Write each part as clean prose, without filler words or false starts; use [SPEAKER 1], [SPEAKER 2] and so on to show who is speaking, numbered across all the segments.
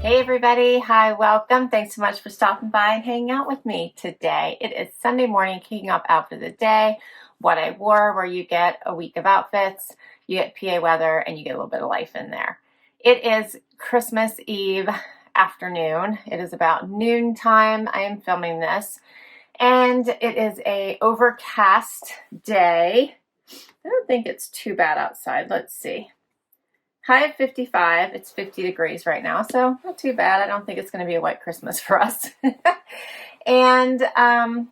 [SPEAKER 1] Hey everybody, hi, welcome. Thanks so much for stopping by and hanging out with me today. It is Sunday morning, kicking off out for the day, what I wore, where you get a week of outfits, you get PA weather, and you get a little bit of life in there. It is Christmas Eve afternoon. It is about noon time. I am filming this, and it is a overcast day. I don't think it's too bad outside. Let's see. High of 55. It's 50 degrees right now, so not too bad. I don't think it's going to be a white Christmas for us. And I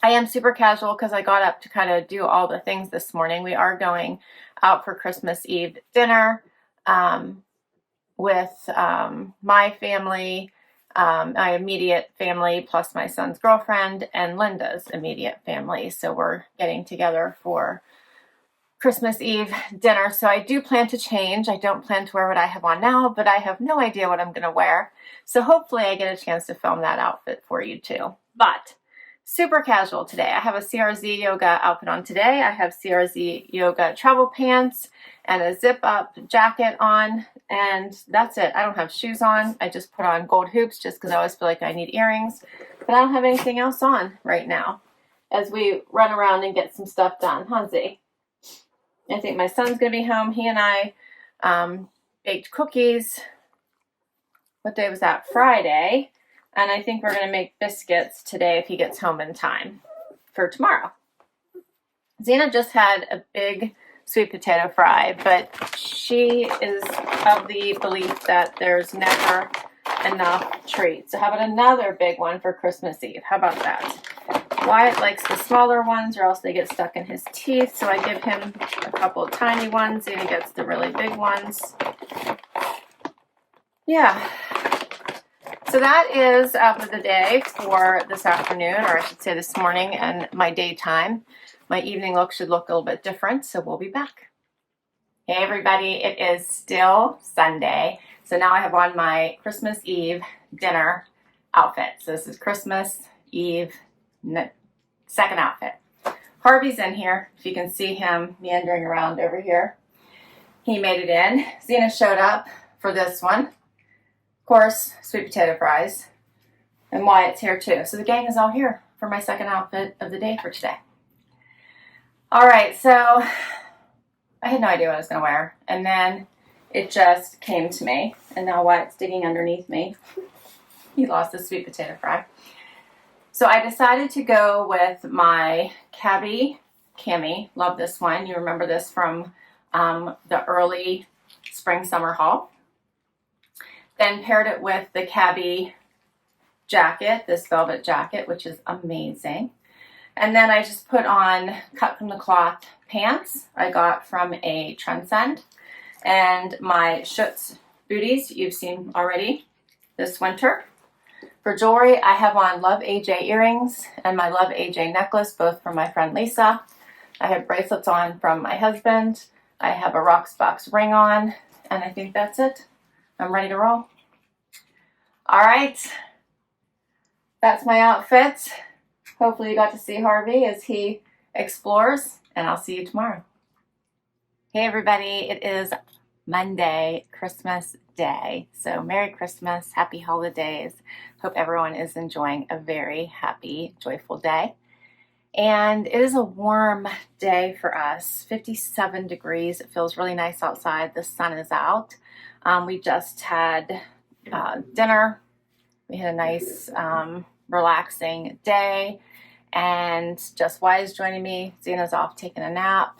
[SPEAKER 1] am super casual because I got up to kind of do all the things this morning. We are going out for Christmas Eve dinner with my family, my immediate family, plus my son's girlfriend and Linda's immediate family. So we're getting together for Christmas Eve dinner. So I do plan to change. I don't plan to wear what I have on now, but I have no idea what I'm going to wear. So hopefully I get a chance to film that outfit for you too. But super casual today. I have a CRZ yoga outfit on today. I have CRZ yoga travel pants and a zip up jacket on, and that's it. I don't have shoes on. I just put on gold hoops just because I always feel like I need earrings, but I don't have anything else on right now as we run around and get some stuff done. Hansi. I think my son's going to be home. He and I baked cookies. What day was that? Friday. And I think we're going to make biscuits today if he gets home in time for tomorrow. Zena just had a big sweet potato fry, but she is of the belief that there's never enough treats. So how about another big one for Christmas Eve? How about that? Wyatt likes the smaller ones or else they get stuck in his teeth, so I give him a couple of tiny ones and he gets the really big ones. Yeah. So that is out of the day for this afternoon, or I should say this morning, and my daytime. My evening look should look a little bit different, so we'll be back. Hey everybody, it is still Sunday. So now I have on my Christmas Eve dinner outfit. So this is Christmas Eve second outfit. Harvey's in here, if you can see him meandering around over here. He made it in. Zena showed up for this one. Of course, sweet potato fries. And Wyatt's here too. So the gang is all here for my second outfit of the day for today. All right, so I had no idea what I was going to wear. And then it just came to me. And now Wyatt's digging underneath me. He lost his sweet potato fry. So I decided to go with my Cabi Cami. Love this one. You remember this from the early spring summer haul. Then paired it with the Cabi jacket, this velvet jacket, which is amazing. And then I just put on cut from the cloth pants I got from a Trendsend, and my Schutz booties you've seen already this winter. For jewelry, I have on Love AJ earrings and my Love AJ necklace, both from my friend Lisa. I have bracelets on from my husband. I have a Rocksbox ring on, and I think that's it. I'm ready to roll. All right, that's my outfit. Hopefully you got to see Harvey as he explores, and I'll see you tomorrow. Hey everybody, it is Monday, Christmas Day. So Merry Christmas, Happy Holidays. Hope everyone is enjoying a very happy, joyful day. And it is a warm day for us, 57 degrees. It feels really nice outside. The sun is out. We just had dinner. We had a nice, relaxing day. And just Wise joining me. Zena's off taking a nap.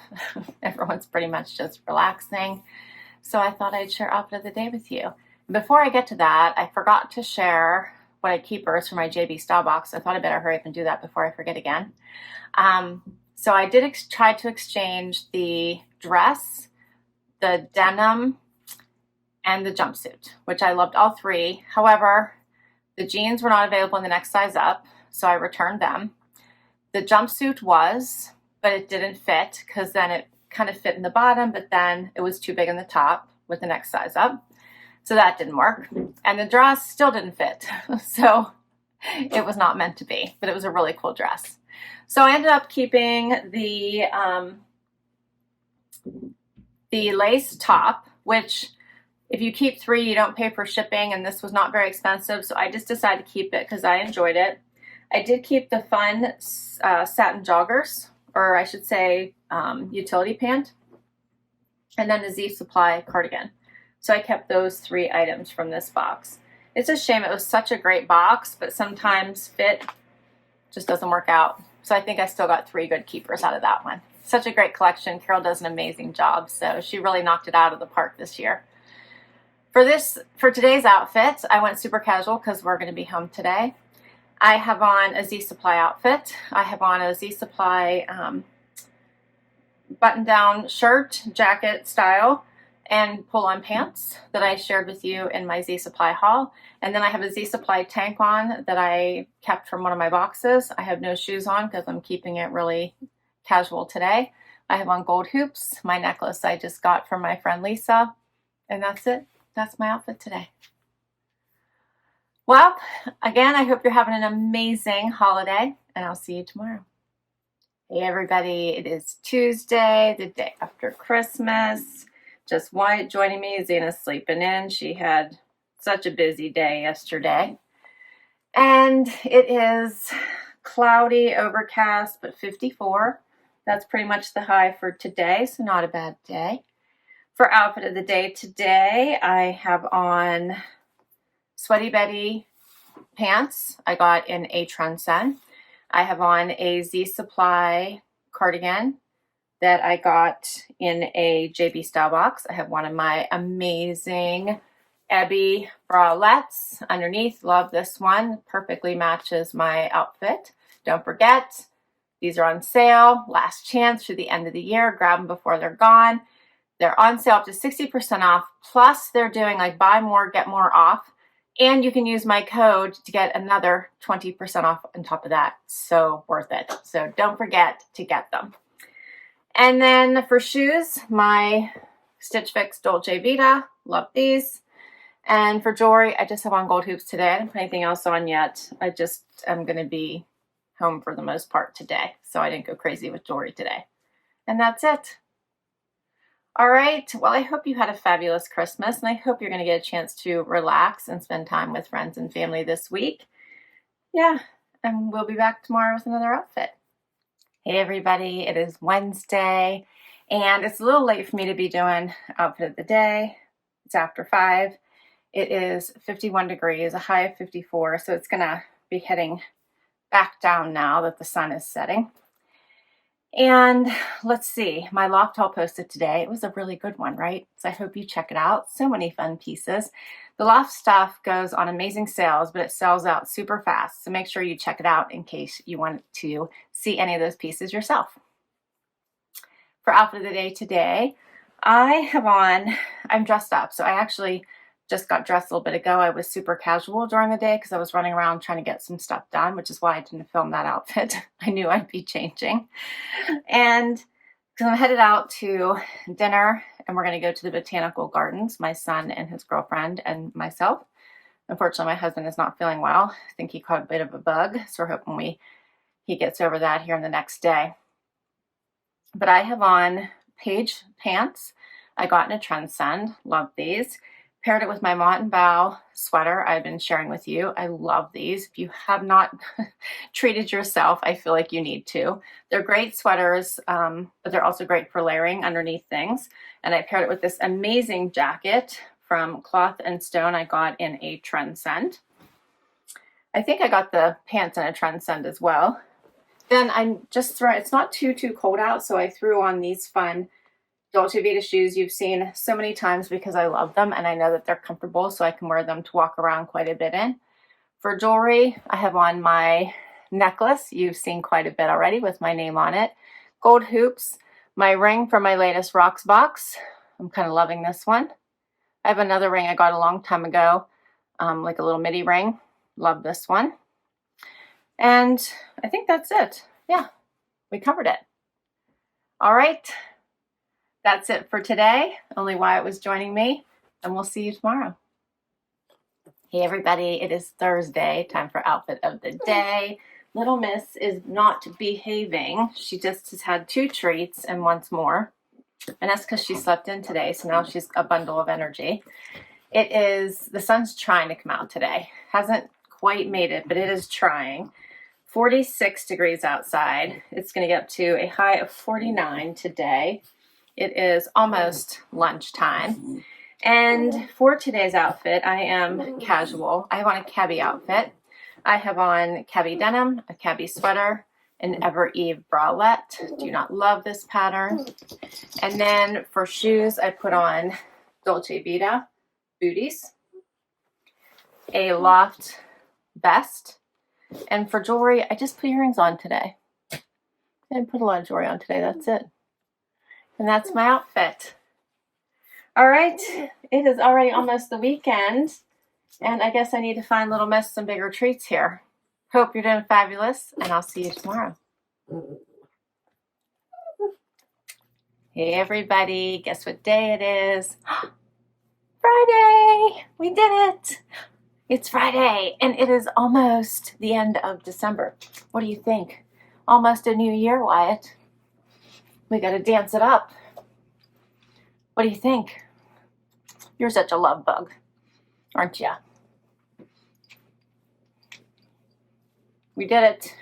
[SPEAKER 1] Everyone's pretty much just relaxing. So I thought I'd share outfit of the day with you. Before I get to that, I forgot to share what I keepers for my JB style box. I thought I better hurry up and do that before I forget again. So I did try to exchange the dress, the denim, and the jumpsuit, which I loved all three. However, the jeans were not available in the next size up, so I returned them. The jumpsuit was, but it didn't fit because then it kind of fit in the bottom, but then it was too big in the top with the next size up. So that didn't work. And the dress still didn't fit. So it was not meant to be, but it was a really cool dress. So I ended up keeping the lace top, which If you keep 3, you don't pay for shipping, and this was not very expensive, so I just decided to keep it because I enjoyed it. I did keep the fun satin joggers, or I should say utility pant, and then the Z Supply cardigan. So I kept those 3 items from this box. It's a shame, it was such a great box, but sometimes fit just doesn't work out. So I think I still got 3 good keepers out of that one. Such a great collection. Carol does an amazing job, so she really knocked it out of the park this year. For today's outfit, I went super casual because we're going to be home today. I have on a Z Supply outfit. I have on a Z Supply button-down shirt, jacket style, and pull-on pants that I shared with you in my Z Supply haul. And then I have a Z Supply tank on that I kept from one of my boxes. I have no shoes on because I'm keeping it really casual today. I have on gold hoops, my necklace I just got from my friend Lisa, and that's it. That's my outfit today. Well, again, I hope you're having an amazing holiday, and I'll see you tomorrow. Hey everybody, it is Tuesday, the day after Christmas. Just Wyatt joining me. Zena's sleeping in. She had such a busy day yesterday. And it is cloudy, overcast, but 54. That's pretty much the high for today, so not a bad day. For outfit of the day today, I have on Sweaty Betty pants I got in a Trendsend. I have on a Z Supply cardigan that I got in a JB Style box. I have one of my amazing Ebby bralettes underneath. Love this one. Perfectly matches my outfit. Don't forget, these are on sale. Last chance through the end of the year. Grab them before they're gone. They're on sale up to 60% off. Plus, they're doing like buy more, get more off. And you can use my code to get another 20% off on top of that. So worth it. So don't forget to get them. And then for shoes, my Stitch Fix Dolce Vita. Love these. And for jewelry, I just have on gold hoops today. I didn't put anything else on yet. I just am going to be home for the most part today. So I didn't go crazy with jewelry today. And that's it. All right. Well, I hope you had a fabulous Christmas, and I hope you're going to get a chance to relax and spend time with friends and family this week. Yeah. And we'll be back tomorrow with another outfit. Hey everybody, it is Wednesday, and it's a little late for me to be doing outfit of the day. It's after 5. It is 51 degrees, a high of 54, so it's going to be heading back down now that the sun is setting. And let's see, my loft haul posted today. It was a really good one, right? So I hope you check it out. So many fun pieces. The loft stuff goes on amazing sales, but it sells out super fast. So make sure you check it out in case you want to see any of those pieces yourself. For outfit of the day today, I'm dressed up. So I actually just got dressed a little bit ago. I was super casual during the day because I was running around trying to get some stuff done, which is why I didn't film that outfit. I knew I'd be changing. And because I'm headed out to dinner, and we're going to go to the Botanical Gardens, my son and his girlfriend and myself. Unfortunately, my husband is not feeling well. I think he caught a bit of a bug, so we're hoping he gets over that here in the next day. But I have on Paige pants. I got in a Trendsend. Love these. Paired it with my Mott Bow sweater I've been sharing with you. I love these. If you have not treated yourself, I feel like you need to. They're great sweaters, but they're also great for layering underneath things. And I paired it with this amazing jacket from Cloth & Stone I got in a Trendsend. I think I got the pants in a Trendsend as well. Then it's not too cold out, so I threw on these fun Dolce Vita shoes you've seen so many times because I love them and I know that they're comfortable, so I can wear them to walk around quite a bit in. For jewelry, I have on my necklace you've seen quite a bit already with my name on it. Gold hoops, my ring from my latest Rocks box. I'm kind of loving this one. I have another ring I got a long time ago, like a little midi ring. Love this one. And I think that's it. Yeah, we covered it. All right. That's it for today. Only Wyatt was joining me, and we'll see you tomorrow. Hey everybody, it is Thursday, time for outfit of the day. Little Miss is not behaving. She just has had 2 treats and wants more. And that's because she slept in today, so now she's a bundle of energy. It is, the sun's trying to come out today. Hasn't quite made it, but it is trying. 46 degrees outside. It's going to get up to a high of 49 today. It is almost lunchtime. And for today's outfit, I am casual. I have on a Cabi outfit. I have on Cabi denim, a Cabi sweater, an Evereve bralette. Do not love this pattern. And then for shoes, I put on Dolce Vita booties, a loft vest, and for jewelry, I just put earrings on today. I didn't put a lot of jewelry on today, that's it. And that's my outfit. All right, it is already almost the weekend, and I guess I need to find Little Miss some bigger treats here. Hope you're doing fabulous, and I'll see you tomorrow. Hey everybody, guess what day it is? Friday! We did it! It's Friday, and it is almost the end of December. What do you think? Almost a new year, Wyatt. We gotta dance it up. What do you think? You're such a love bug, aren't you? We did it.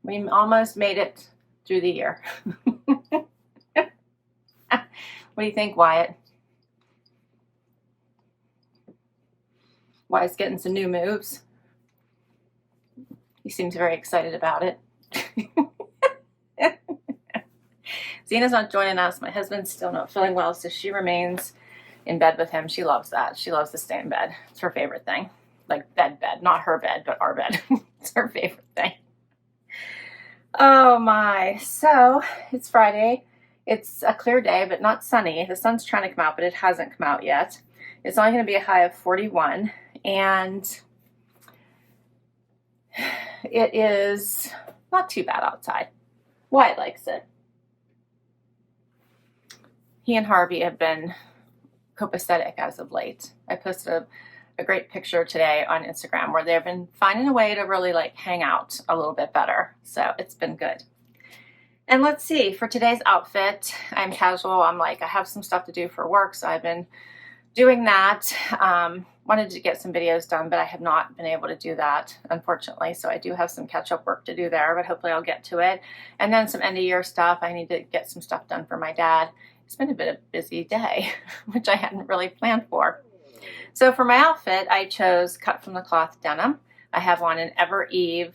[SPEAKER 1] We almost made it through the year. What do you think, Wyatt? Wyatt's getting some new moves. He seems very excited about it. Zena's not joining us. My husband's still not feeling well, so she remains in bed with him. She loves that. She loves to stay in bed. It's her favorite thing. Like bed. Not her bed, but our bed. It's her favorite thing. Oh my. So, it's Friday. It's a clear day, but not sunny. The sun's trying to come out, but it hasn't come out yet. It's only going to be a high of 41. And it is not too bad outside. Wyatt likes it. He and Harvey have been copacetic as of late. I posted a great picture today on Instagram where they've been finding a way to really like hang out a little bit better. So it's been good. And let's see, for today's outfit, I'm casual. I'm like, I have some stuff to do for work, so I've been doing that. Wanted to get some videos done, but I have not been able to do that, unfortunately. So I do have some catch-up work to do there, but hopefully I'll get to it. And then some end-of-year stuff. I need to get some stuff done for my dad. It's been a bit of a busy day, which I hadn't really planned for. So for my outfit, I chose cut from the cloth denim. I have on an Evereve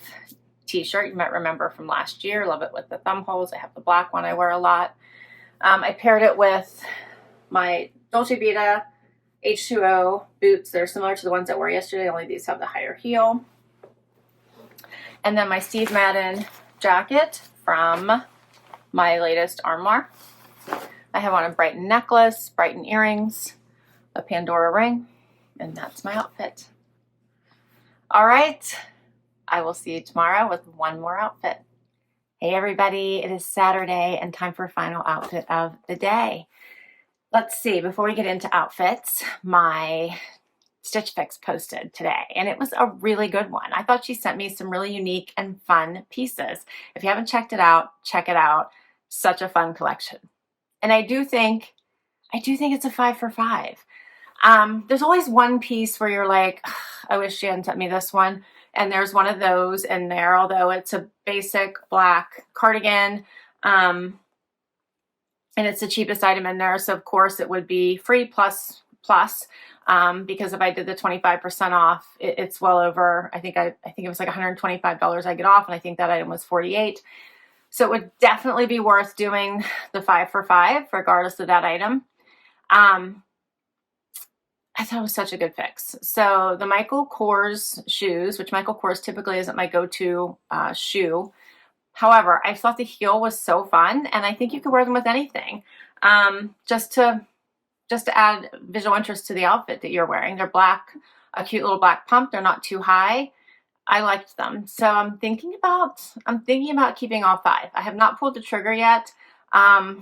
[SPEAKER 1] t-shirt. You might remember from last year. Love it with the thumb holes. I have the black one I wear a lot. I paired it with my Dolce Vita H2O boots. They're similar to the ones I wore yesterday, only these have the higher heel. And then my Steve Madden jacket from my latest Armoire. I have on a Brighton necklace, Brighton earrings, a Pandora ring, and that's my outfit. All right, I will see you tomorrow with one more outfit. Hey everybody, it is Saturday and time for final outfit of the day. Let's see, before we get into outfits, my Stitch Fix posted today, and it was a really good one. I thought she sent me some really unique and fun pieces. If you haven't checked it out, check it out. Such a fun collection. And I do think it's a 5 for 5. There's always one piece where you're like, I wish she hadn't sent me this one. And there's one of those in there, although it's a basic black cardigan. And it's the cheapest item in there. So of course it would be free plus, because if I did the 25% off, it's well over, I think it was like $125 I get off. And I think that item was $48. So it would definitely be worth doing the 5 for 5, regardless of that item. I thought it was such a good fix. So the Michael Kors shoes, which Michael Kors typically isn't my go-to shoe. However, I thought the heel was so fun, and I think you could wear them with anything. Just to add visual interest to the outfit that you're wearing. They're black, a cute little black pump. They're not too high. I liked them. So I'm thinking about keeping all 5. I have not pulled the trigger yet. But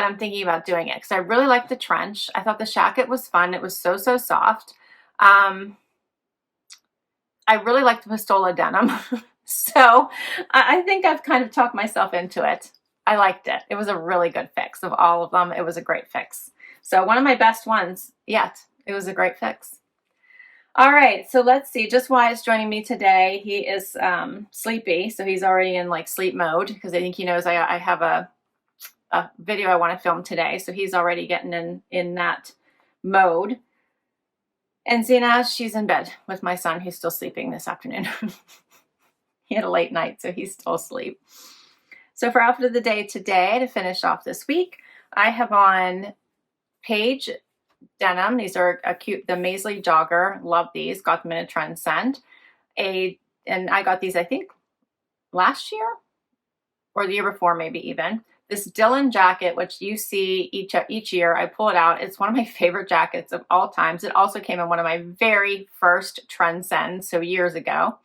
[SPEAKER 1] I'm thinking about doing it because I really liked the trench. I thought the shacket was fun. It was so soft. I really liked the Pistola denim. So I think I've kind of talked myself into it. I liked it. It was a really good fix. Of all of them, it was a great fix. So one of my best ones yet. It was a great fix. All right, so let's see. Just Wise joining me today. He is sleepy, so he's already in like sleep mode because I think he knows I have a video I want to film today. So he's already getting in that mode. And Zena, she's in bed with my son who's still sleeping this afternoon. He had a late night, so he's still asleep. So for outfit of the day today, to finish off this week, I have on Paige denim. These are a cute, the Maisley jogger. Love these. Got them in a Trendsend. And I got these, I think, last year or the year before, maybe even. This Dylan jacket, which you see each year, I pull it out. It's one of my favorite jackets of all times. It also came in one of my very first Trendsend, so years ago.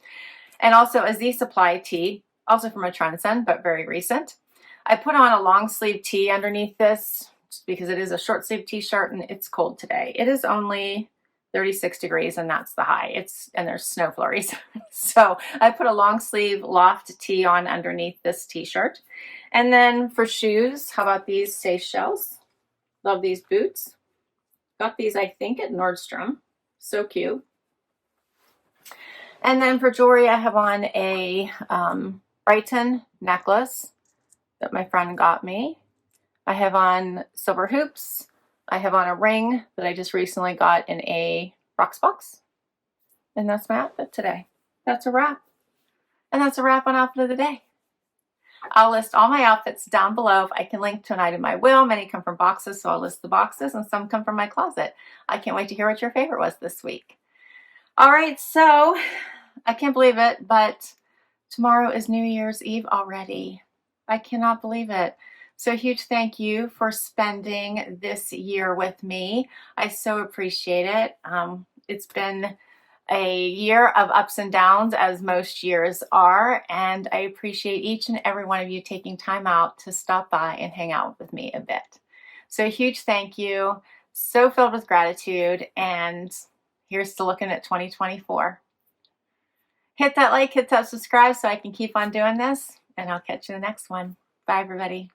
[SPEAKER 1] And also a Z Supply tee, also from a Trendsend, but very recent. I put on a long sleeve tee underneath this just because it is a short sleeve t-shirt and it's cold today. It is only 36 degrees and that's the high. And there's snow flurries. So I put a long sleeve loft tee on underneath this t-shirt. And then for shoes, how about these Seychelles? Love these boots. Got these, I think, at Nordstrom. So cute. And then for jewelry, I have on a Brighton necklace that my friend got me. I have on silver hoops. I have on a ring that I just recently got in a Rocks box. And that's my outfit today. That's a wrap. And that's a wrap on outfit of the day. I'll list all my outfits down below. If I can link to an item, I will. Many come from boxes, so I'll list the boxes, and some come from my closet. I can't wait to hear what your favorite was this week. All right, so I can't believe it, but tomorrow is New Year's Eve already. I cannot believe it. So a huge thank you for spending this year with me. I so appreciate it. It's been a year of ups and downs, as most years are, and I appreciate each and every one of you taking time out to stop by and hang out with me a bit. So a huge thank you. So filled with gratitude, and here's to looking at 2024. Hit that like, hit that subscribe so I can keep on doing this, and I'll catch you in the next one. Bye, everybody.